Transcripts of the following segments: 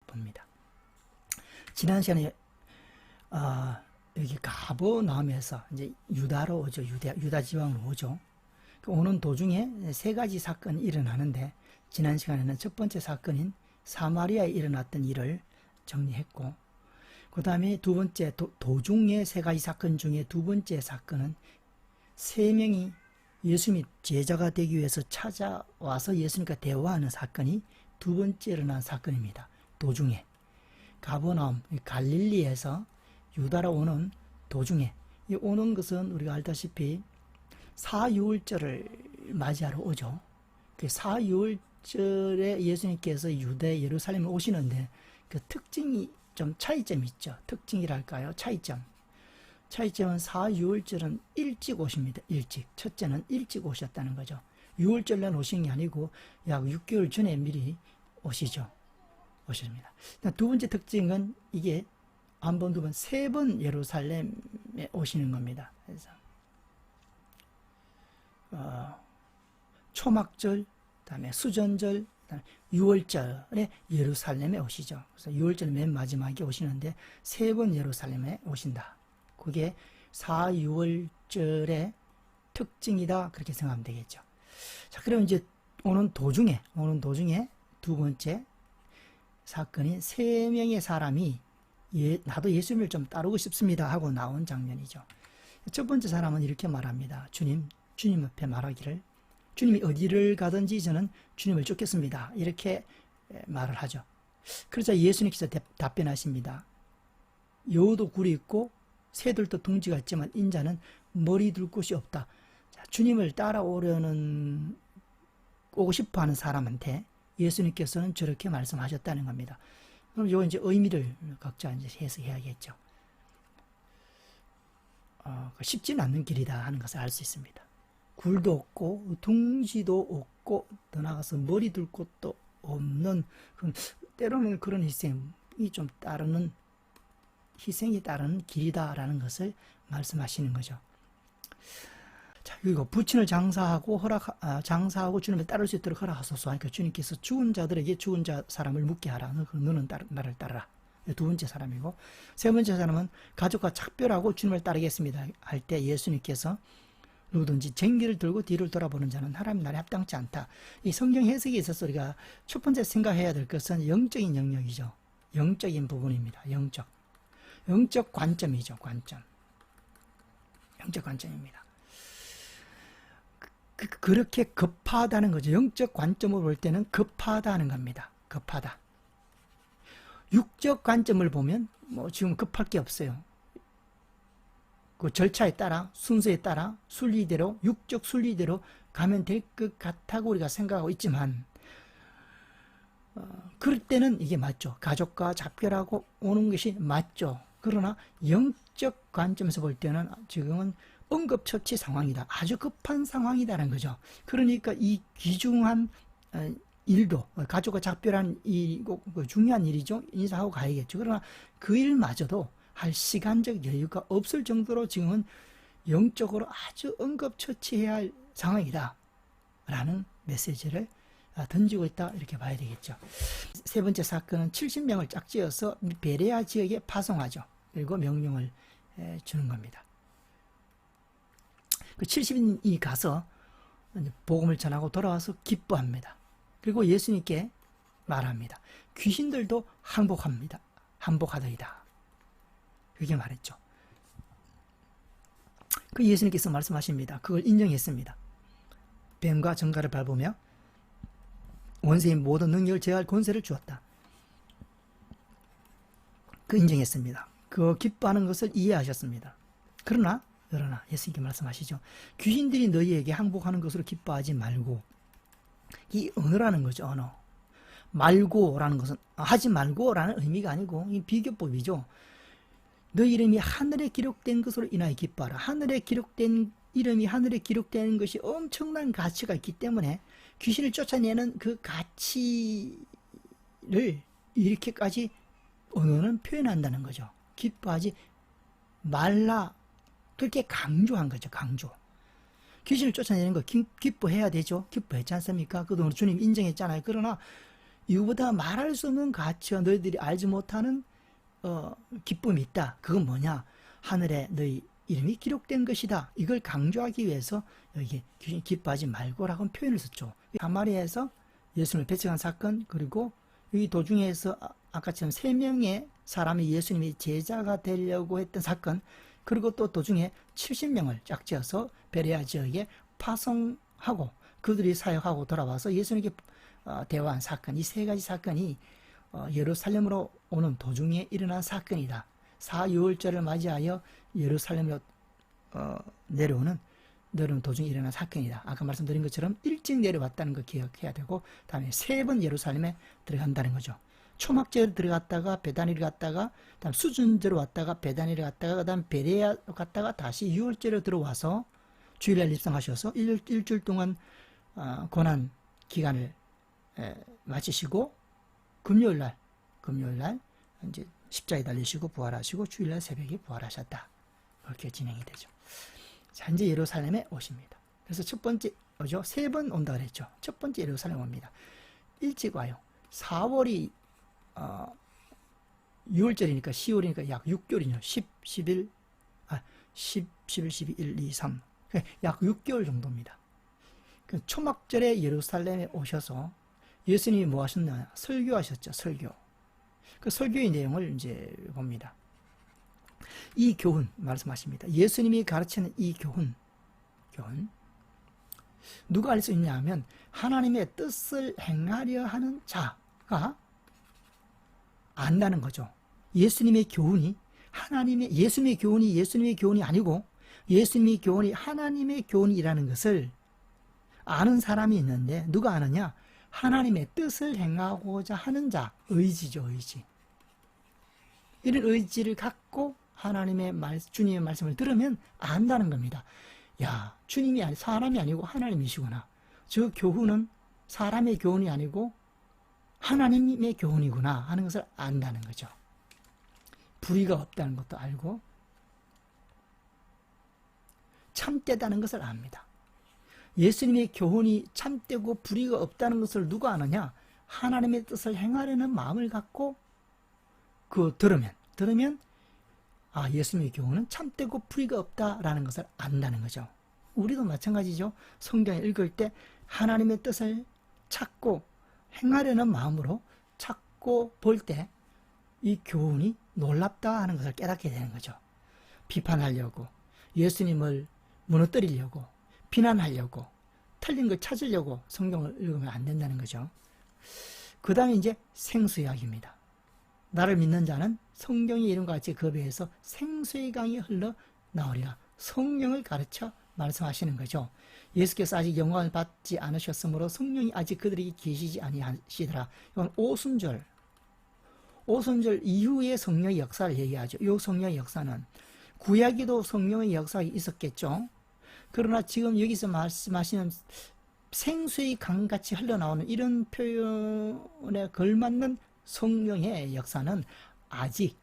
봅니다. 지난 시간에 여기 가버나움에서 이제 유다로 오죠. 유다 지방으로 오죠. 오는 도중에 세 가지 사건이 일어나는데, 지난 시간에는 첫 번째 사건인 사마리아에 일어났던 일을 정리했고, 그 다음에 두 번째 도중의 세 가지 사건 중에 두 번째 사건은 세 명이 예수님이 제자가 되기 위해서 찾아와서 예수님과 대화하는 사건이 두 번째 일어난 사건입니다. 도중에 가버나움 갈릴리에서 유다로 오는 도중에, 이 오는 것은 우리가 알다시피 사유월절을 맞이하러 오죠. 그 사유월절에 예수님께서 유대 예루살렘에 오시는데 그 특징이 좀 차이점이 있죠. 특징이랄까요? 차이점은 사유월절은 일찍 오십니다. 일찍. 첫째는 일찍 오셨다는 거죠. 6월절날 오신 게 아니고 약 6개월 전에 미리 오십니다. 두 번째 특징은 이게 한 번, 두 번, 세 번 예루살렘에 오시는 겁니다. 그래서 초막절, 그다음에 수전절, 그다음에 6월절에 예루살렘에 오시죠. 그래서 6월절 맨 마지막에 오시는데 세 번 예루살렘에 오신다. 그게 4, 6월절의 특징이다. 그렇게 생각하면 되겠죠. 자, 그럼 이제 오는 도중에 두 번째 사건이 세 명의 사람이 나도 예수님을 좀 따르고 싶습니다 하고 나온 장면이죠. 첫 번째 사람은 이렇게 말합니다. 주님 앞에 말하기를, 주님이 어디를 가든지 저는 주님을 쫓겠습니다. 이렇게 말을 하죠. 그러자 예수님께서 답변하십니다. 여우도 굴이 있고 새들도 둥지가 있지만 인자는 머리 둘 곳이 없다. 자, 주님을 오고 싶어 하는 사람한테 예수님께서는 저렇게 말씀하셨다는 겁니다. 그럼 이거 이제 의미를 각자 이제 해석해야겠죠. 쉽지는 않는 길이다 하는 것을 알 수 있습니다. 굴도 없고 둥지도 없고 더 나아가서 머리 둘 곳도 없는, 때로는 그런 희생이 따르는 길이다라는 것을 말씀하시는 거죠. 자, 그리고 부친을 장사하고 주님을 따를 수 있도록 허락하소서 하니까 주님께서 죽은 자들에게 죽은 사람을 묻게 하라. 너는 나를 따르라. 두 번째 사람이고, 세 번째 사람은 가족과 작별하고 주님을 따르겠습니다 할 때 예수님께서 누구든지 쟁기를 들고 뒤를 돌아보는 자는 하나님 나라에 합당치 않다. 이 성경 해석에 있어서 우리가 첫 번째 생각해야 될 것은 영적인 영역이죠. 영적인 부분입니다. 영적 관점이죠. 영적 관점입니다. 그렇게 급하다는 거죠. 영적 관점으로 볼 때는 급하다는 겁니다. 급하다. 육적 관점을 보면 지금 급할 게 없어요. 그 절차에 따라, 순서에 따라 육적 순리대로 가면 될 것 같다고 우리가 생각하고 있지만, 그럴 때는 이게 맞죠. 가족과 작별하고 오는 것이 맞죠. 그러나 영적 관점에서 볼 때는 지금은 응급처치 상황이다. 아주 급한 상황이다라는 거죠. 그러니까 이 귀중한 일도, 가족과 작별한 일이고 중요한 일이죠. 인사하고 가야겠죠. 그러나 그 일마저도 할 시간적 여유가 없을 정도로 지금은 영적으로 아주 응급처치해야 할 상황이다 라는 메시지를 던지고 있다, 이렇게 봐야 되겠죠. 세 번째 사건은 70명을 짝지어서 베레아 지역에 파송하죠. 그리고 명령을 주는 겁니다. 그 70인이 가서 복음을 전하고 돌아와서 기뻐합니다. 그리고 예수님께 말합니다. 귀신들도 항복하더이다. 그렇게 말했죠. 그 예수님께서 말씀하십니다. 그걸 인정했습니다. 뱀과 정갈을 밟으며 원수인 모든 능력을 제어할 권세를 주었다. 그 인정했습니다. 그 기뻐하는 것을 이해하셨습니다. 그러나 예수님께 말씀하시죠. 귀신들이 너희에게 항복하는 것으로 기뻐하지 말고, 이 언어라는 거죠. 언어. 말고라는 것은 하지 말고라는 의미가 아니고 이 비교법이죠. 너희 이름이 하늘에 기록된 것으로 인하여 기뻐하라. 이름이 하늘에 기록되는 것이 엄청난 가치가 있기 때문에 귀신을 쫓아내는 그 가치를 이렇게까지 언어는 표현한다는 거죠. 기뻐하지 말라. 그렇게 강조한 거죠. 강조. 귀신을 쫓아내는 거 기뻐해야 되죠. 기뻐했지 않습니까? 그동안 주님 인정했잖아요. 그러나 이거보다 말할 수 없는 가치와 너희들이 알지 못하는 기쁨이 있다. 그건 뭐냐? 하늘에 너희 이름이 기록된 것이다. 이걸 강조하기 위해서 여기 기뻐하지 말고라고 표현을 썼죠. 사마리아에서 예수님을 배척한 사건, 그리고 이 도중에서 아까처럼 3명의 사람이 예수님이 제자가 되려고 했던 사건, 그리고 또 도중에 70명을 짝지어서 베레아 지역에 파송하고 그들이 사역하고 돌아와서 예수님께 대화한 사건, 이 3가지 사건이 예루살렘으로 오는 도중에 일어난 사건이다. 4유월절을 맞이하여 예루살렘으로 내려오는 도중에 일어난 사건이다. 아까 말씀드린 것처럼 일찍 내려왔다는 거 기억해야 되고, 다음에 3번 예루살렘에 들어간다는 거죠. 초막절에 들어갔다가 베다니를 갔다가, 다음 수준제로 왔다가 베다니를 갔다가, 그 다음 베레아 갔다가 다시 유월절에 들어와서 주일날 입성하셔서 일주일 동안 고난 기간을 마치시고 금요일날 이제 십자가에 달리시고 부활하시고 주일날 새벽에 부활하셨다. 그렇게 진행이 되죠. 자, 이제 예루살렘에 오십니다. 그래서 첫 번째 오죠. 3번 온다 그랬죠. 첫 번째 예루살렘 옵니다. 일찍 와요. 4월이 6월절이니까 10월이니까 약 6개월이죠. 11, 12, 1, 2, 3. 약 6개월 정도입니다. 초막절에 예루살렘에 오셔서 예수님이 뭐 하셨나? 설교하셨죠. 설교. 그 설교의 내용을 이제 봅니다. 이 교훈 말씀하십니다. 예수님이 가르치는 이 교훈 누가 알 수 있냐 하면 하나님의 뜻을 행하려 하는 자가 안다는 거죠. 예수님의 교훈이 예수님의 교훈이 아니고 예수님의 교훈이 하나님의 교훈이라는 것을 아는 사람이 있는데 누가 아느냐? 하나님의 뜻을 행하고자 하는 자, 의지죠, 의지. 이런 의지를 갖고 주님의 말씀을 들으면 안다는 겁니다. 야, 주님이 사람이 아니고 하나님이시구나. 저 교훈은 사람의 교훈이 아니고 하나님의 교훈이구나 하는 것을 안다는 거죠. 불의가 없다는 것도 알고 참되다는 것을 압니다. 예수님의 교훈이 참되고 불의가 없다는 것을 누가 아느냐? 하나님의 뜻을 행하려는 마음을 갖고 들으면 예수님의 교훈은 참되고 불의가 없다라는 것을 안다는 거죠. 우리도 마찬가지죠. 성경을 읽을 때 하나님의 뜻을 찾고 행하려는 마음으로 찾고 볼 때 이 교훈이 놀랍다 하는 것을 깨닫게 되는 거죠. 비판하려고, 예수님을 무너뜨리려고, 비난하려고, 틀린 걸 찾으려고 성경을 읽으면 안 된다는 거죠. 그 다음에 이제 생수약입니다. 나를 믿는 자는 성경의 이름과 같이 그 배에서 생수의 강이 흘러 나오리라. 성령을 가르쳐 말씀하시는 거죠. 예수께서 아직 영광을 받지 않으셨으므로 성령이 아직 그들에게 계시지 아니하시더라. 이건 오순절 이후의 성령의 역사를 얘기하죠. 이 성령의 역사는 구약에도 성령의 역사가 있었겠죠. 그러나 지금 여기서 말씀하시는 생수의 강같이 흘러나오는 이런 표현에 걸맞는 성령의 역사는 아직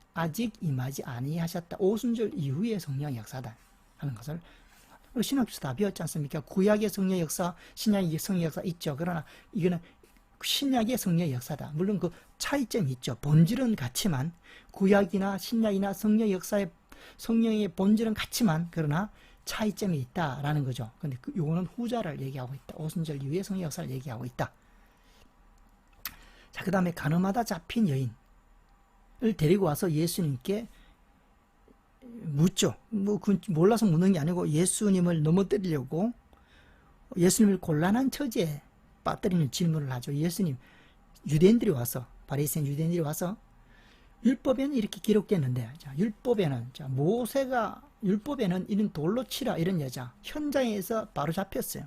임하지 아니하셨다. 오순절 이후의 성령의 역사다 하는 것을 신학에서 다 배웠지 않습니까? 구약의 성령의 역사, 신약의 성령의 역사 있죠. 그러나 이거는 신약의 성령의 역사다. 물론 그 차이점이 있죠. 본질은 같지만 구약이나 신약이나 성령의 역사의 성령의 본질은 같지만 그러나 차이점이 있다라는 거죠. 근데 요거는 후자를 얘기하고 있다. 오순절 이후의 성령 역사를 얘기하고 있다. 자, 그 다음에 가늠하다 잡힌 여인을 데리고 와서 예수님께 묻죠. 몰라서 묻는 게 아니고 예수님을 넘어뜨리려고 예수님을 곤란한 처지에 빠뜨리는 질문을 하죠. 예수님, 유대인들이 와서, 바리새인 유대인들이 와서 율법에는 이렇게 기록됐는데, 율법에는 이런 돌로 치라 이런 여자 현장에서 바로 잡혔어요.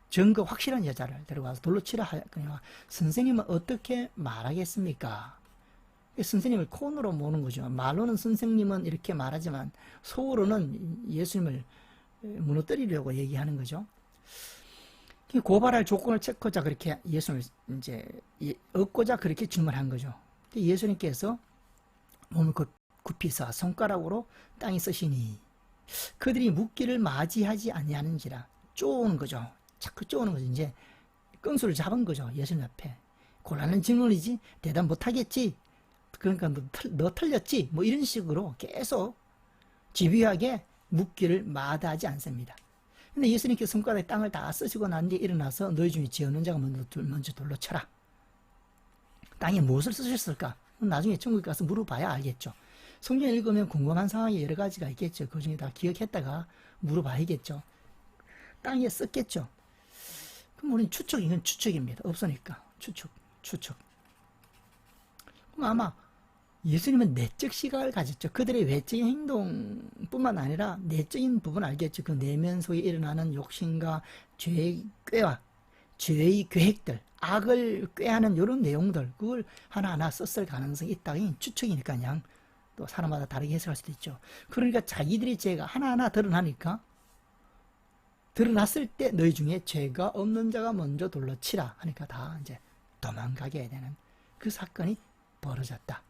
증거 확실한 여자를 데려가서 돌로 치라 하니까 선생님은 어떻게 말하겠습니까? 선생님을 콘으로 모는 거죠. 말로는 선생님은 이렇게 말하지만 속으로는 예수님을 무너뜨리려고 얘기하는 거죠. 고발할 조건을 찾고자 그렇게 예수님을 이제 얻고자 그렇게 질문한 거죠. 예수님께서 몸을 굽히사 손가락으로 땅에 쓰시니 그들이 묻기를 맞이하지 아니하는지라 쪼는 거죠. 자꾸 쪼는 거죠. 이제 끈수를 잡은 거죠. 예수님 앞에. 곤란한 질문이지. 대답 못하겠지. 그러니까 너 틀렸지. 뭐 이런 식으로 계속 집요하게 묻기를 마다하지 않습니다. 근데 예수님께서 손가락에 땅을 다 쓰시고 난 뒤에 일어나서 너희 중에 죄 없는 자가 먼저 돌로 쳐라. 땅에 무엇을 쓰셨을까? 나중에 천국에 가서 물어봐야 알겠죠. 성경 읽으면 궁금한 상황이 여러 가지가 있겠죠. 그 중에 다 기억했다가 물어봐야겠죠. 땅에 썼겠죠. 그럼 우리는 이건 추측입니다. 없으니까. 추측. 그럼 아마 예수님은 내적 시각을 가졌죠. 그들의 외적인 행동뿐만 아니라 내적인 부분 알겠죠. 그 내면 속에 일어나는 욕심과 죄의 꾀와 죄의 계획들, 악을 꾀하는 이런 내용들, 그걸 하나하나 썼을 가능성이 있다는 추측이니까 그냥 또 사람마다 다르게 해석할 수도 있죠. 그러니까 자기들의 죄가 하나하나 드러나니까 드러났을 때 너희 중에 죄가 없는 자가 먼저 돌로 치라 하니까 다 이제 도망가게 되는 그 사건이 벌어졌다.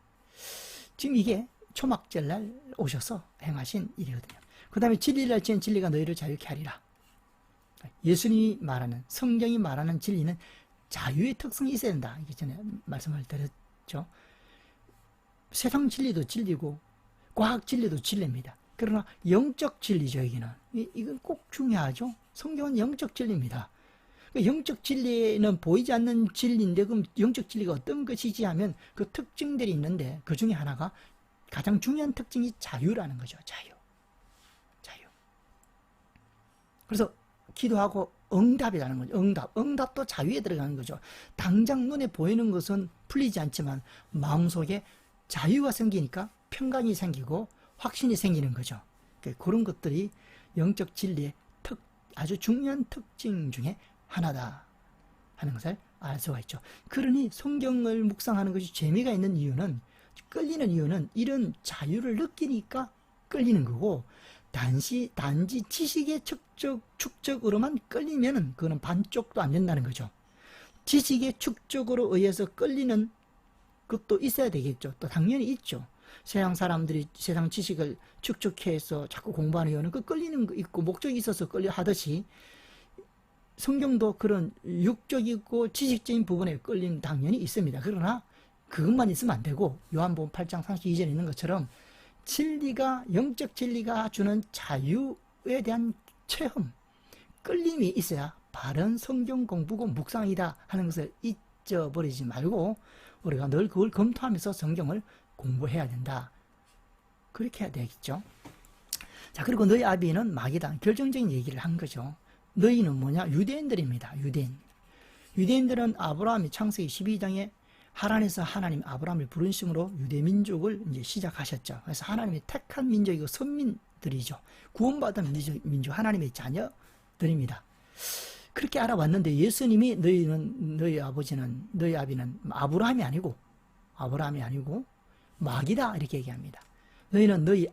지금 이게 초막절날 오셔서 행하신 일이거든요. 그 다음에 진리를 알지는 진리가 너희를 자유케 하리라. 예수님이 말하는, 성경이 말하는 진리는 자유의 특성이 있어야 된다. 이게 전에 말씀을 드렸죠. 세상 진리도 진리고 과학 진리도 진리입니다. 그러나 영적 진리죠. 여기는 이건 꼭 중요하죠. 성경은 영적 진리입니다. 영적 진리는 보이지 않는 진리인데 그럼 영적 진리가 어떤 것이지 하면 그 특징들이 있는데 그 중에 하나가 가장 중요한 특징이 자유라는 거죠. 자유. 그래서 기도하고 응답이라는 거죠. 응답도 자유에 들어가는 거죠. 당장 눈에 보이는 것은 풀리지 않지만 마음속에 자유가 생기니까 평강이 생기고 확신이 생기는 거죠. 그런 것들이 영적 진리의 아주 중요한 특징 중에 하나다 하는 것을 알 수가 있죠. 그러니 성경을 묵상하는 것이 재미가 있는 이유는, 끌리는 이유는 이런 자유를 느끼니까 끌리는 거고, 단지 지식의 축적으로만 끌리면 그거는 반쪽도 안 된다는 거죠. 지식의 축적으로 의해서 끌리는 것도 있어야 되겠죠. 또 당연히 있죠. 세상 사람들이 세상 지식을 축적해서 자꾸 공부하는 이유는 그 끌리는 거 있고 목적이 있어서 끌려 하듯이 성경도 그런 육적이고 지식적인 부분에 끌림 당연히 있습니다. 그러나 그것만 있으면 안 되고 요한복음 8장 32절에 있는 것처럼 진리가, 영적 진리가 주는 자유에 대한 체험, 끌림이 있어야 바른 성경 공부고 묵상이다 하는 것을 잊어버리지 말고 우리가 늘 그걸 검토하면서 성경을 공부해야 된다. 그렇게 해야 되겠죠. 자, 그리고 너희 아비는 마귀다. 결정적인 얘기를 한 거죠. 너희는 뭐냐? 유대인들입니다. 유대인들은 아브라함이 창세기 12장에 하나님께서 하나님 아브라함을 부르심으로 유대민족을 이제 시작하셨죠. 그래서 하나님이 택한 민족이고 선민들이죠. 구원받은 민족, 하나님의 자녀들입니다. 그렇게 알아왔는데 예수님이 너희 아비는 아브라함이 아니고 마귀다 이렇게 얘기합니다. 너희는 너희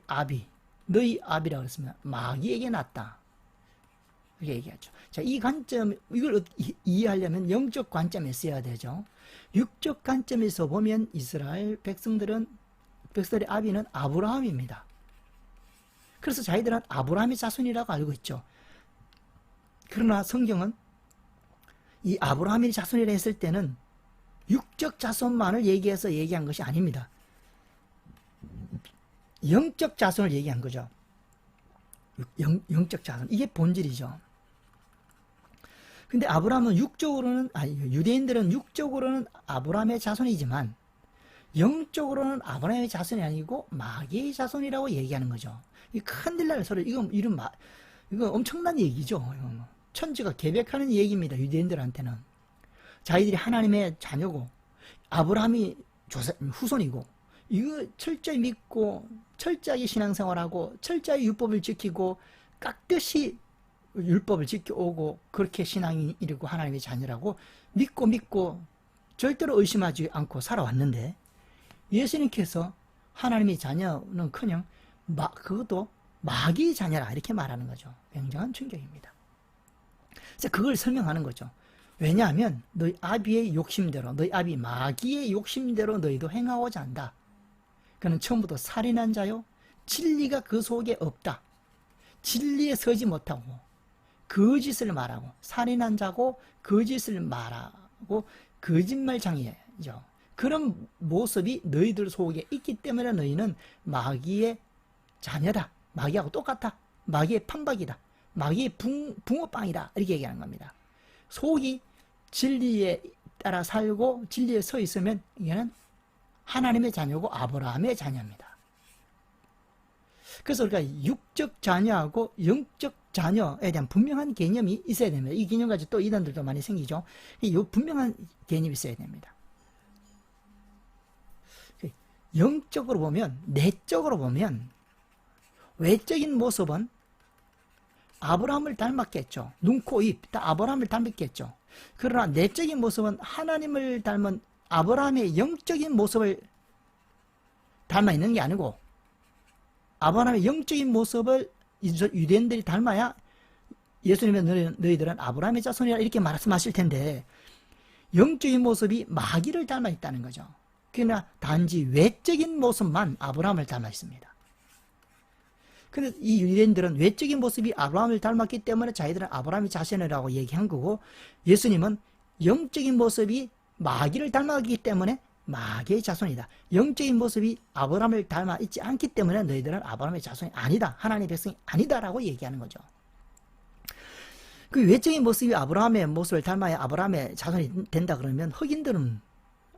아비라고 했으면 마귀에게 낳았다. 이렇게 얘기하죠. 자, 이 관점, 이걸 이해하려면 영적 관점에 써야 되죠. 육적 관점에서 보면 이스라엘 백성들의 아비는 아브라함입니다. 그래서 자기들은 아브라함의 자손이라고 알고 있죠. 그러나 성경은 이 아브라함의 자손이라 했을 때는 육적 자손만을 얘기한 것이 아닙니다. 영적 자손을 얘기한 거죠. 영적 자손. 이게 본질이죠. 근데 유대인들은 육적으로는 아브라함의 자손이지만 영적으로는 아브라함의 자손이 아니고 마귀의 자손이라고 얘기하는 거죠. 이 큰일 날 소리, 이거 엄청난 얘기죠. 천지가 계획하는 얘기입니다. 유대인들한테는. 자기들이 하나님의 자녀고 아브라함이 후손이고 이거 철저히 믿고 철저하게 신앙생활하고 철저히 율법을 지키고 깍듯이 율법을 지켜오고 그렇게 신앙이 이르고 하나님의 자녀라고 믿고 절대로 의심하지 않고 살아왔는데 예수님께서 하나님의 자녀는커녕 그것도 마귀의 자녀라 이렇게 말하는 거죠. 굉장한 충격입니다. 그래서 그걸 설명하는 거죠. 왜냐하면 너희 아비의 욕심대로, 너희 아비 마귀의 욕심대로 너희도 행하고자 한다. 그는 처음부터 살인한 자요, 진리가 그 속에 없다. 진리에 서지 못하고 거짓을 말하고 살인한 자고 거짓을 말하고 거짓말장이죠. 그런 모습이 너희들 속에 있기 때문에 너희는 마귀의 자녀다. 마귀하고 똑같다. 마귀의 판박이다. 마귀의 붕어빵이다. 이렇게 얘기하는 겁니다. 속이 진리에 따라 살고 진리에 서 있으면 이게는 하나님의 자녀고 아브라함의 자녀입니다. 그래서 우리가 육적 자녀하고 영적 자녀에 대한 분명한 개념이 있어야 됩니다. 이 개념 가지고 또 이단들도 많이 생기죠. 이 분명한 개념이 있어야 됩니다. 영적으로 보면, 내적으로 보면 외적인 모습은 아브라함을 닮았겠죠. 눈, 코, 입 다 아브라함을 닮았겠죠. 그러나 내적인 모습은 하나님을 닮은 아브라함의 영적인 모습을 닮아 있는 게 아니고, 아브라함의 영적인 모습을 유대인들이 닮아야 예수님의 너희들은 아브라함의 자손이라 이렇게 말씀하실 텐데, 영적인 모습이 마귀를 닮아 있다는 거죠. 그러나 단지 외적인 모습만 아브라함을 닮아 있습니다. 근데 이 유대인들은 외적인 모습이 아브라함을 닮았기 때문에 자기들은 아브라함의 자손이라고 얘기한 거고, 예수님은 영적인 모습이 마귀를 닮았기 때문에 마귀의 자손이다. 영적인 모습이 아브라함을 닮아 있지 않기 때문에 너희들은 아브라함의 자손이 아니다. 하나님의 백성이 아니다라고 얘기하는 거죠. 그 외적인 모습이 아브라함의 모습을 닮아야 아브라함의 자손이 된다 그러면 흑인들은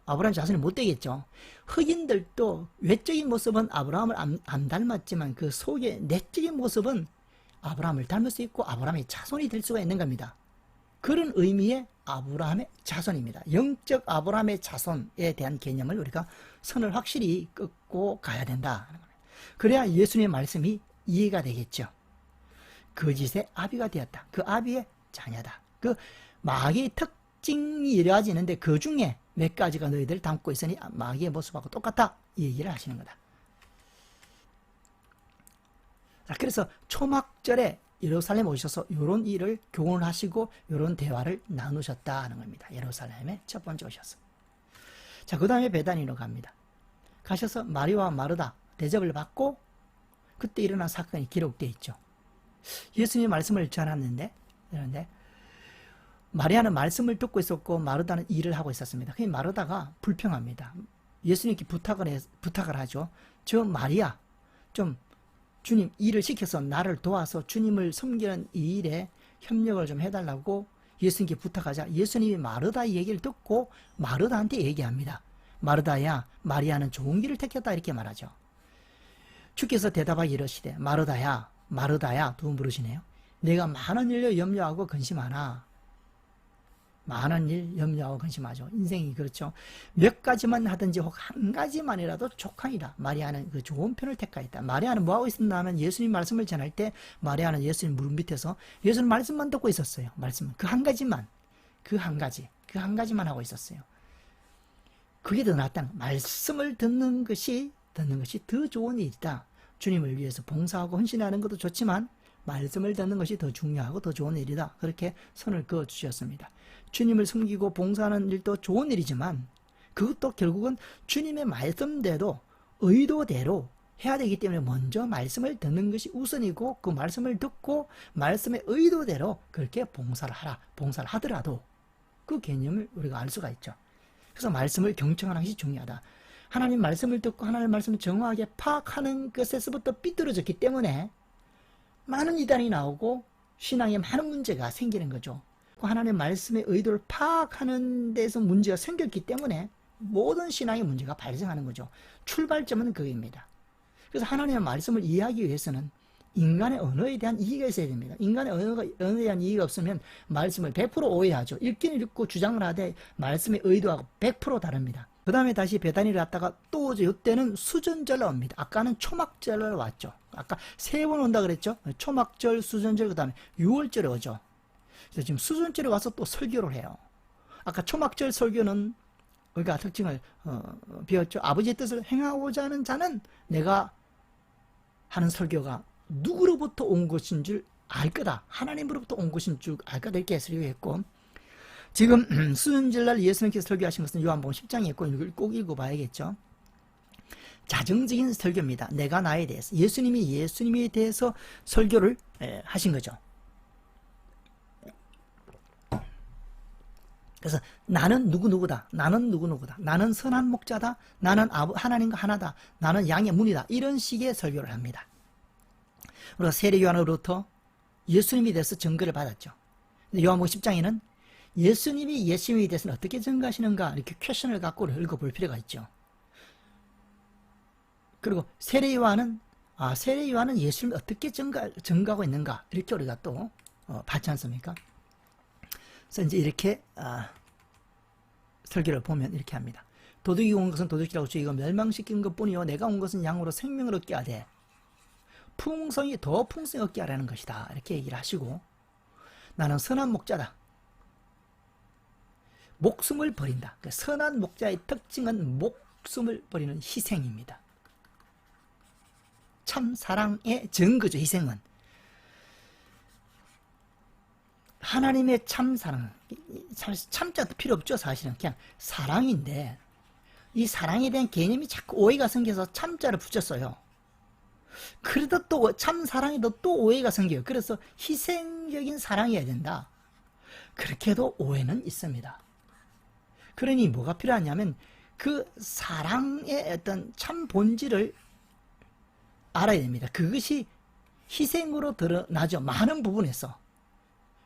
아브라함 자손이 못 되겠죠. 흑인들도 외적인 모습은 아브라함을 안 닮았지만 그 속의 내적인 모습은 아브라함을 닮을 수 있고 아브라함의 자손이 될 수가 있는 겁니다. 그런 의미의 아브라함의 자손입니다. 영적 아브라함의 자손에 대한 개념을 우리가 선을 확실히 긋고 가야 된다. 그래야 예수님의 말씀이 이해가 되겠죠. 거짓의 아비가 되었다. 그 아비의 자녀다. 그 마귀의 특징이 여러 가지 있는데 그 중에 몇 가지가 너희들 담고 있으니 마귀의 모습하고 똑같다. 이 얘기를 하시는 거다. 자, 그래서 초막절에 예루살렘에 오셔서 이런 일을 교훈을 하시고 이런 대화를 나누셨다는 겁니다. 예루살렘에 첫 번째 오셔서. 자, 그 다음에 베다니로 갑니다. 가셔서 마리아와 마르다 대접을 받고 그때 일어난 사건이 기록되어 있죠. 예수님이 말씀을 전했는데, 그런데 마리아는 말씀을 듣고 있었고 마르다는 일을 하고 있었습니다. 그 마르다가 불평합니다. 예수님께 부탁을 하죠. 저 마리아 좀 주님 일을 시켜서 나를 도와서 주님을 섬기는 이 일에 협력을 좀 해달라고 예수님께 부탁하자 예수님이 마르다의 얘기를 듣고 마르다한테 얘기합니다. 마르다야, 마리아는 좋은 길을 택했다 이렇게 말하죠. 주께서 대답하기 이러시되 마르다야, 마르다야 두 번 부르시네요. 내가 많은 일로 염려하고 근심하나. 많은 일 염려하고 근심하죠. 인생이 그렇죠. 몇 가지만 하든지 혹 한 가지만이라도 족하니라. 마리아는 그 좋은 편을 택하였다. 마리아는 뭐하고 있었나 하면 예수님 말씀을 전할 때 마리아는 예수님 무릎 밑에서 예수님 말씀만 듣고 있었어요. 말씀 그 한 가지만, 그 한 가지만 하고 있었어요. 그게 더 낫다는 말씀을 듣는 것이 더 좋은 일이다. 주님을 위해서 봉사하고 헌신하는 것도 좋지만 말씀을 듣는 것이 더 중요하고 더 좋은 일이다. 그렇게 선을 그어 주셨습니다. 주님을 섬기고 봉사하는 일도 좋은 일이지만 그것도 결국은 주님의 말씀대로 의도대로 해야 되기 때문에 먼저 말씀을 듣는 것이 우선이고 그 말씀을 듣고 말씀의 의도대로 그렇게 봉사를 하더라도 그 개념을 우리가 알 수가 있죠. 그래서 말씀을 경청하는 것이 중요하다. 하나님 말씀을 듣고 하나님 말씀을 정확하게 파악하는 것에서부터 삐뚤어졌기 때문에 많은 이단이 나오고 신앙에 많은 문제가 생기는 거죠. 하나님의 말씀의 의도를 파악하는 데서 문제가 생겼기 때문에 모든 신앙의 문제가 발생하는 거죠. 출발점은 그겁니다. 그래서 하나님의 말씀을 이해하기 위해서는 인간의 언어에 대한 이해가 있어야 됩니다. 인간의 언어에 대한 이해가 없으면 말씀을 100% 오해하죠. 읽기는 읽고 주장을 하되 말씀의 의도하고 100% 다릅니다. 그 다음에 다시 베다니를 갔다가 또 이때는 수전절로 옵니다. 아까는 초막절로 왔죠. 아까 3번 온다 그랬죠. 초막절, 수전절, 그 다음에 6월절에 오죠. 그래서 지금 수전절에 와서 또 설교를 해요. 아까 초막절 설교는 우리가 특징을 배웠죠. 아버지의 뜻을 행하고자 하는 자는 내가 하는 설교가 누구로부터 온 것인 줄 알 거다. 하나님으로부터 온 것인 줄 알 거다. 이렇게 설교했고, 지금 수전절날 예수님께서 설교하신 것은 요한복음 10장에 있고 이걸 꼭 읽어봐야겠죠. 자정적인 설교입니다. 내가 나에 대해서 예수님에 대해서 설교를 하신 거죠. 그래서 나는 누구누구다. 나는 누구누구다. 나는 선한 목자다. 나는 하나님과 하나다. 나는 양의 문이다. 이런 식의 설교를 합니다. 우리가 세례 요한으로부터 예수님에 대해서 증거를 받았죠. 근데 요한복음 10장에는 예수님이 예수님에 대해서는 어떻게 증거하시는가 이렇게 퀘션을 갖고 읽어볼 필요가 있죠. 그리고 세례 요한은 예수님을 어떻게 증거하고 있는가 이렇게 우리가 또 봤지 않습니까? 그래서 이제 이렇게 설교를 보면 이렇게 합니다. 도둑이 온 것은 도둑이라고 죽이고 멸망시킨 것뿐이요 내가 온 것은 양으로 생명을 얻게 하되 더 풍성히 얻게 하라는 것이다. 이렇게 얘기를 하시고 나는 선한 목자다. 목숨을 버린다. 선한 목자의 특징은 목숨을 버리는 희생입니다. 참 사랑의 증거죠. 희생은 하나님의 참 사랑, 참자도 필요 없죠. 사실은 그냥 사랑인데 이 사랑에 대한 개념이 자꾸 오해가 생겨서 참자를 붙였어요. 그래도 또 참 사랑에도 또 오해가 생겨요. 그래서 희생적인 사랑이어야 된다. 그렇게 해도 오해는 있습니다. 그러니 뭐가 필요하냐면 그 사랑의 어떤 참 본질을 알아야 됩니다. 그것이 희생으로 드러나죠. 많은 부분에서.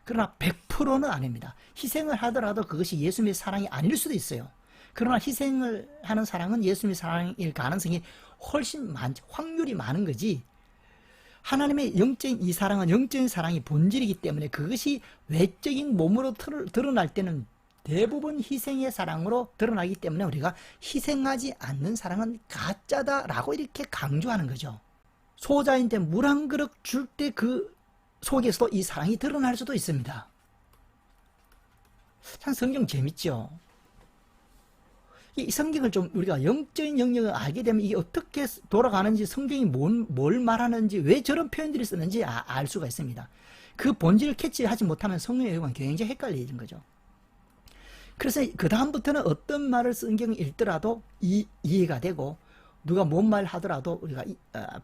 그러나 100%는 아닙니다. 희생을 하더라도 그것이 예수님의 사랑이 아닐 수도 있어요. 그러나 희생을 하는 사랑은 예수님의 사랑일 가능성이 훨씬 확률이 많은 거지. 하나님의 영적인 이 사랑은 영적인 사랑이 본질이기 때문에 그것이 외적인 몸으로 드러날 때는 대부분 희생의 사랑으로 드러나기 때문에 우리가 희생하지 않는 사랑은 가짜다라고 이렇게 강조하는 거죠. 소자인데 물 한 그릇 줄 때 그 속에서도 이 사랑이 드러날 수도 있습니다. 참 성경 재밌죠. 이 성경을 좀 우리가 영적인 영역을 알게 되면 이게 어떻게 돌아가는지 성경이 뭘 말하는지 왜 저런 표현들이 쓰는지 알 수가 있습니다. 그 본질을 캐치하지 못하면 성경의 영역은 굉장히 헷갈리는 거죠. 그래서 그 다음부터는 어떤 말을 성경을 읽더라도 이해가 되고 누가 뭔 말 하더라도 우리가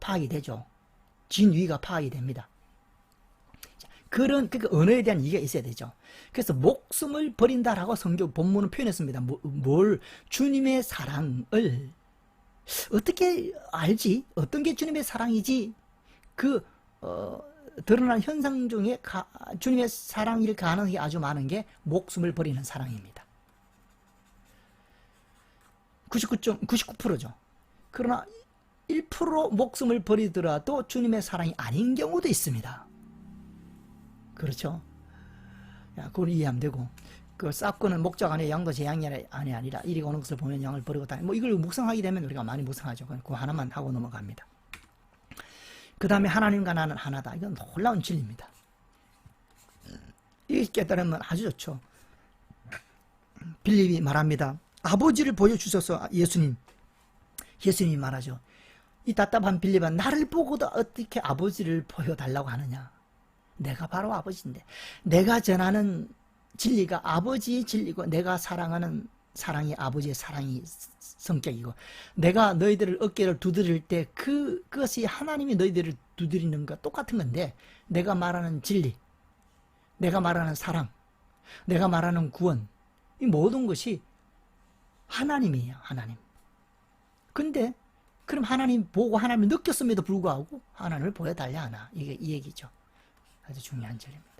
파악이 되죠. 진위가 파악이 됩니다. 그러니까 언어에 대한 이해가 있어야 되죠. 그래서 목숨을 버린다라고 성경 본문은 표현했습니다. 주님의 사랑을 어떻게 알지? 어떤 게 주님의 사랑이지? 드러난 현상 중에 주님의 사랑일 가능성이 아주 많은 게 목숨을 버리는 사랑입니다. 99%죠. 그러나 1% 목숨을 버리더라도 주님의 사랑이 아닌 경우도 있습니다. 그렇죠? 그걸 이해하면 되고, 그 싹고는 목적 안에 양도 제 양이 아니라 이리 오는 것을 보면 양을 버리고 다니. 이걸 묵상하게 되면 우리가 많이 묵상하죠. 그거 하나만 하고 넘어갑니다. 그 다음에 하나님과 나는 하나다. 이건 놀라운 진리입니다. 이게 깨달으면 아주 좋죠. 빌립이 말합니다. 아버지를 보여주셔서 예수님이 말하죠. 이 답답한 빌립아, 나를 보고도 어떻게 아버지를 보여달라고 하느냐. 내가 바로 아버지인데, 내가 전하는 진리가 아버지의 진리고, 내가 사랑하는 사랑이 아버지의 사랑이 성격이고, 내가 너희들을 어깨를 두드릴 때 그것이 하나님이 너희들을 두드리는 것과 똑같은 건데, 내가 말하는 진리, 내가 말하는 사랑, 내가 말하는 구원, 이 모든 것이 하나님이에요. 하나님. 근데 그럼 하나님 보고 하나님을 느꼈음에도 불구하고 하나님을 보여달라 하나, 이게 이 얘기죠. 아주 중요한 절입니다.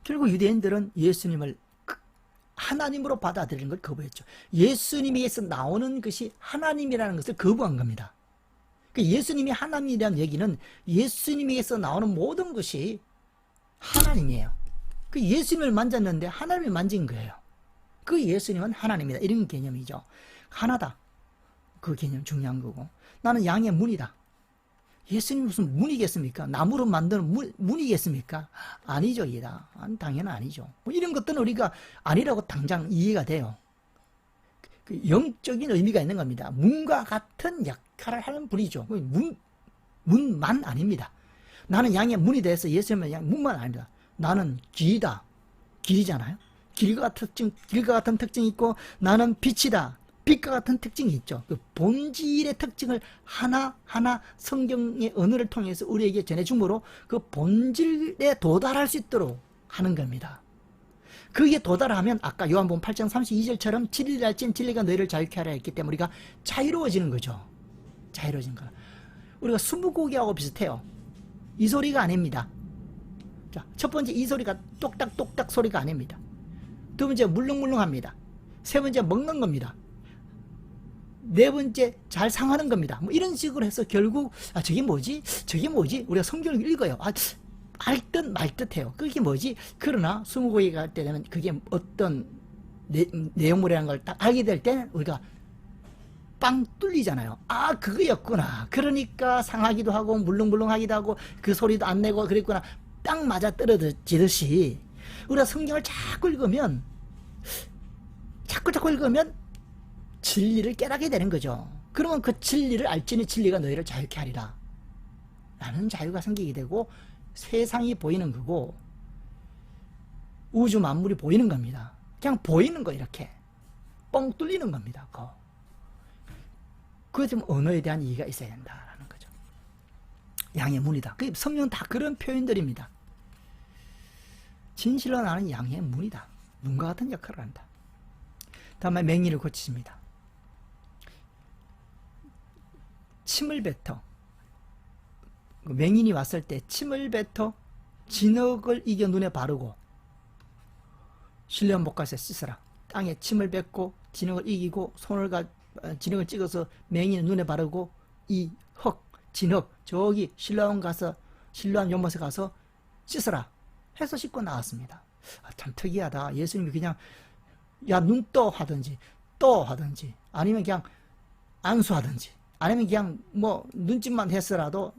결국 유대인들은 예수님을 하나님으로 받아들이는 걸 거부했죠. 예수님에게서 나오는 것이 하나님이라는 것을 거부한 겁니다. 예수님이 하나님이라는 얘기는 예수님에게서 나오는 모든 것이 하나님이에요. 예수님을 만졌는데 하나님을 만진 거예요. 그 예수님은 하나님이다. 이런 개념이죠. 하나다. 그 개념 중요한 거고. 나는 양의 문이다. 예수님 무슨 문이겠습니까? 나무로 만드는 문이겠습니까? 아니죠, 이다. 당연히 아니죠. 이런 것들은 우리가 아니라고 당장 이해가 돼요. 영적인 의미가 있는 겁니다. 문과 같은 역할을 하는 분이죠. 문만 아닙니다. 나는 양의 문이 돼서 예수님은 문만 아닙니다. 나는 길이다. 길이잖아요. 길과 같은 특징이 있고, 나는 빛이다. 빛과 같은 특징이 있죠. 그 본질의 특징을 하나하나 성경의 언어를 통해서 우리에게 전해줌으로 그 본질에 도달할 수 있도록 하는 겁니다. 거기에 도달하면 아까 요한복음 8장 32절처럼 진리를 알진 진리가 너희를 자유케 하라 했기 때문에 우리가 자유로워지는 거죠. 자유로워진 거. 우리가 스무고개하고 비슷해요. 이 소리가 아닙니다. 자, 첫 번째 이 소리가 똑딱똑딱 소리가 아닙니다. 두 번째 물렁물렁합니다. 세 번째 먹는 겁니다. 네 번째 잘 상하는 겁니다. 뭐 이런 식으로 해서 결국 저게 뭐지? 저게 뭐지? 우리가 성경을 읽어요. 알듯 말듯해요. 그게 뭐지? 그러나 스무고개가 할 때 되면 그게 어떤 내용물이라는 걸 딱 알게 될 때는 우리가 빵 뚫리잖아요. 그거였구나. 그러니까 상하기도 하고 물렁물렁하기도 하고 그 소리도 안 내고 그랬구나. 딱 맞아 떨어지듯이 우리가 성경을 자꾸 읽으면 자꾸 읽으면 진리를 깨닫게 되는 거죠. 그러면 그 진리를 알지니 진리가 너희를 자유케 하리라 라는 자유가 생기게 되고 세상이 보이는 거고 우주 만물이 보이는 겁니다. 그냥 보이는 거 이렇게 뻥 뚫리는 겁니다. 그것 좀 언어에 대한 이해가 있어야 된다라는 거죠. 양의 문이다. 성경은 다 그런 표현들입니다. 진실로 나는 양의 문이다. 문과 같은 역할을 한다. 다음에 맹인을 고치십니다. 침을 뱉어. 맹인이 왔을 때 침을 뱉어 진흙을 이겨 눈에 바르고 실내원 목가서 씻으라. 땅에 침을 뱉고 진흙을 이기고 진흙을 찍어서 맹인의 눈에 바르고 이 진흙 저기 실내원 연못에 가서 씻으라 해서 씻고 나왔습니다. 참 특이하다. 예수님이 그냥 야 눈 떠 하든지 아니면 그냥 안수하든지 아니면 그냥 뭐 눈짓만 했어라도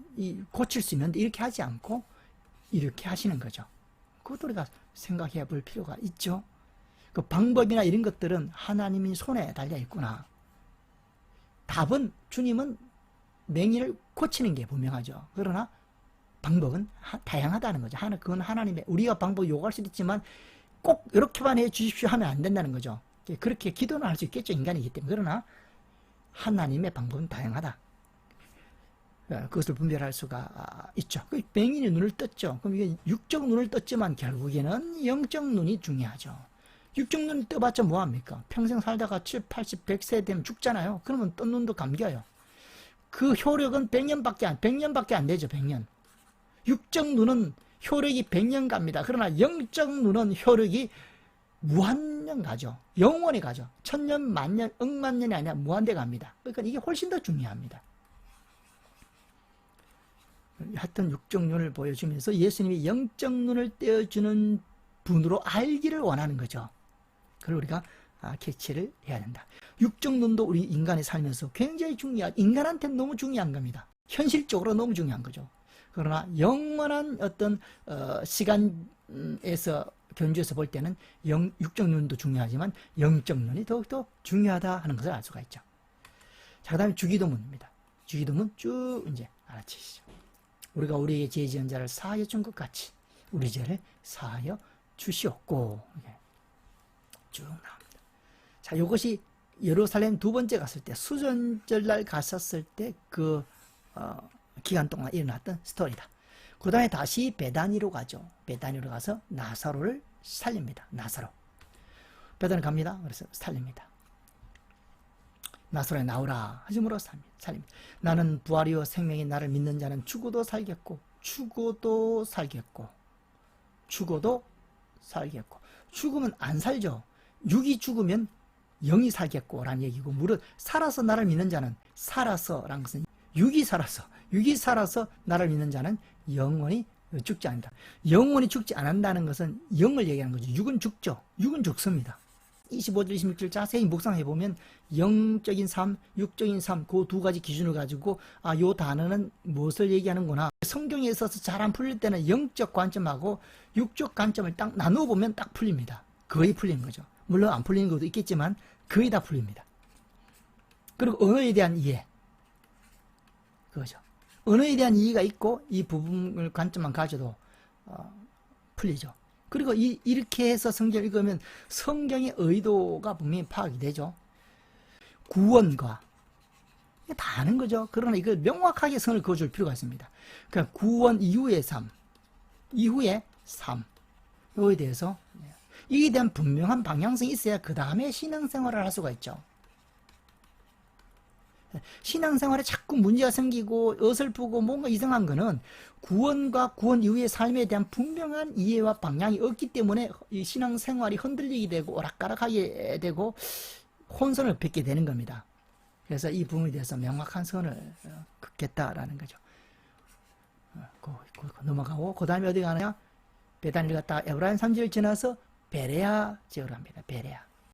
고칠 수 있는데 이렇게 하지 않고 이렇게 하시는 거죠. 그것도 우리가 생각해 볼 필요가 있죠. 그 방법이나 이런 것들은 하나님이 손에 달려 있구나. 답은 주님은 맹인을 고치는 게 분명하죠. 그러나 방법은 다양하다는 거죠. 그건 하나님의 우리가 방법 요구할 수도 있지만 꼭 이렇게만 해 주십시오 하면 안 된다는 거죠. 그렇게 기도는 할 수 있겠죠. 인간이기 때문에. 그러나 하나님의 방법은 다양하다. 그것을 분별할 수가 있죠. 맹인이 눈을 떴죠. 그럼 이게 육적 눈을 떴지만 결국에는 영적 눈이 중요하죠. 육적 눈 떠봤자 뭐합니까? 평생 살다가 7, 80, 100세 되면 죽잖아요. 그러면 뜬 눈도 감겨요. 그 효력은 100년밖에 안 되죠. 100년. 육적 눈은 효력이 100년 갑니다. 그러나 영적 눈은 효력이 무한년 가죠. 영원히 가죠. 천년, 만년, 억만 년이 아니라 무한대 갑니다. 그러니까 이게 훨씬 더 중요합니다. 하여튼 육적 눈을 보여주면서 예수님이 영적 눈을 떼어주는 분으로 알기를 원하는 거죠. 그걸 우리가 캐치를 해야 된다. 육적 눈도 우리 인간이 살면서 굉장히 인간한테는 너무 중요한 겁니다. 현실적으로 너무 중요한 거죠. 그러나 영원한 어떤 시간에서 견주에서 볼 때는 육적 눈도 중요하지만 영적 눈이 더욱더 중요하다 하는 것을 알 수가 있죠. 자, 그 다음에 주기도문입니다. 주기도문 쭉 이제 알아채시죠. 우리가 우리의 죄 지은 자를 사하여 준 것 같이 우리 죄를 사하여 주시옵고 쭉 나옵니다. 자, 이것이 예루살렘 두 번째 갔을 때 수전절날 갔었을 때 그 기간 동안 일어났던 스토리다. 그 다음에 다시 베다니로 가죠. 베다니로 가서 나사로를 살립니다. 나사로. 베다니 갑니다. 그래서 살립니다. 나사로에 나오라 하심으로 살립니다. 나는 부활이요 생명이 나를 믿는 자는 죽어도 살겠고 죽어도 살겠고 죽어도 살겠고 죽으면 안 살죠. 육이 죽으면 영이 살겠고 라는 얘기고 무릇 살아서 나를 믿는 자는 살아서라는 것은 육이 살아서 나를 믿는 자는 영원히 죽지 않는다. 영원히 죽지 않는다는 것은 영을 얘기하는 거죠. 육은 죽죠. 육은 죽습니다. 25절 26절 자세히 묵상해보면 영적인 삶, 육적인 삶 그 두 가지 기준을 가지고 요 단어는 무엇을 얘기하는구나. 성경에 있어서 잘 안 풀릴 때는 영적 관점하고 육적 관점을 딱 나누어 보면 딱 풀립니다. 거의 풀리는 거죠. 물론 안 풀리는 것도 있겠지만 거의 다 풀립니다. 그리고 언어에 대한 이해 그거죠. 언어에 대한 이해가 있고 이 부분을 관점만 가져도 풀리죠. 그리고 이렇게 해서 성경을 읽으면 성경의 의도가 분명히 파악이 되죠. 구원과 다 아는 거죠. 그러나 이걸 명확하게 선을 그어줄 필요가 있습니다. 그러니까 구원 이후의 삶, 이후의 삶 이거에 대해서 이에 대한 분명한 방향성이 있어야 그 다음에 신앙생활을 할 수가 있죠. 신앙생활에 자꾸 문제가 생기고 어설프고 뭔가 이상한 거는 구원과 구원 이후의 삶에 대한 분명한 이해와 방향이 없기 때문에 이 신앙생활이 흔들리게 되고 오락가락하게 되고 혼선을 빚게 되는 겁니다. 그래서 이 부분에 대해서 명확한 선을 긋겠다라는 거죠. 넘어가고 그 다음에 어디 가느냐? 베다니를 갔다가 에브라임 산지를 지나서 베레아 지역으로 갑니다. 베레아.